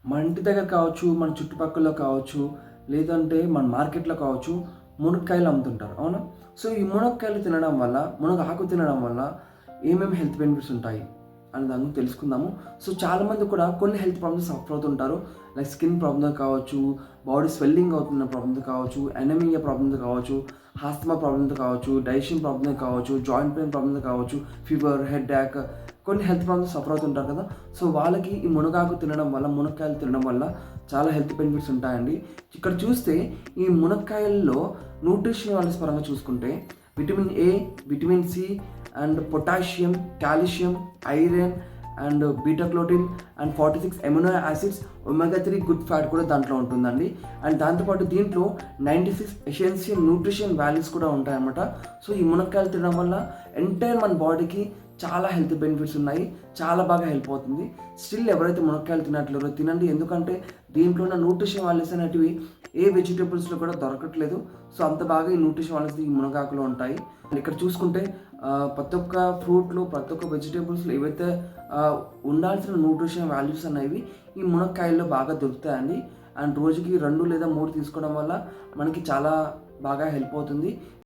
మన ఇంటి దగ్గర కావచ్చు, మన చుట్టుపక్కల కావచ్చు, లేదంటే మన మార్కెట్‌లో కావచ్చు, మునక్కాయలు అమ్ముతుంటారు. అవునా? సో, ఈ మునక్కాయలు తినడం వల్ల, మునగాకు తినడం వల్ల ఏమేమి హెల్త్ బెనిఫిట్స్ ఉంటాయి అనే దాని గురించి తెలుసుకుందాము. సో, చాలామంది కూడా కొన్ని హెల్త్ ప్రాబ్లమ్స్ సఫర్ అవుతుంటారు. లైక్ స్కిన్ ప్రాబ్లమ్ కావచ్చు, బాడీ స్వెల్లింగ్ అవుతున్న ప్రాబ్లమ్స్ కావచ్చు, ఎనీమియా ప్రాబ్లమ్స్ కావచ్చు, ఆస్తమా ప్రాబ్లమ్స్ కావచ్చు, డైజెషన్ ప్రాబ్లమ్ కావచ్చు, జాయింట్ పెయిన్ ప్రాబ్లమ్స్ కావచ్చు, ఫీవర్, హెడేక్, కొన్ని హెల్త్ ప్రాబ్లమ్స్ సఫర్ అవుతుంటారు కదా! సో, వాళ్ళకి ఈ మునగాకు తినడం వల్ల, మునక్కాయలు తినడం వల్ల చాలా హెల్త్ బెనిఫిట్స్ ఉంటాయండి. ఇక్కడ చూస్తే ఈ మునక్కాయల్లో న్యూట్రిషన్ వాల్యూస్ పరంగా చూసుకుంటే vitamin A, vitamin C and potassium, calcium, iron and beta carotene and 46 amino acids, omega 3 good fat కూడా దాంట్లో ఉంటుందండి. అండ్ దాంతోపాటు దీంట్లో 96 ఎసెన్షియల్ న్యూట్రిషన్ వాల్యూస్ కూడా ఉంటాయన్నమాట. సో, ఈ మునక్కాయలు తినడం వల్ల ఎంటైర్ మన బాడీకి చాలా హెల్త్ బెనిఫిట్స్ ఉన్నాయి. చాలా బాగా హెల్ప్ అవుతుంది. స్టిల్ ఎవరైతే మునక్కాయలు తినట్లేరో తినండి. ఎందుకంటే దీంట్లో ఉన్న న్యూట్రిషన్ వాల్యూస్ అనేటివి ఏ వెజిటేబుల్స్‌లో కూడా దొరకట్లేదు. సో, అంత బాగా ఈ న్యూట్రిషన్ వాల్యూస్ ఈ మునగాకులో ఉంటాయి. ఇక్కడ చూసుకుంటే ప్రతి ఒక్క ఫ్రూట్‌లో, ప్రతి ఒక్క వెజిటేబుల్స్‌లో ఏవైతే ఉండాల్సిన న్యూట్రిషన్ వాల్యూస్ అనేవి ఈ మునక్కాయల్లో బాగా దొరుకుతాయండి. అండ్ రోజుకి 2 లేదా 3 తీసుకోవడం వల్ల మనకి చాలా బాగా హెల్ప్ అవుతుంది.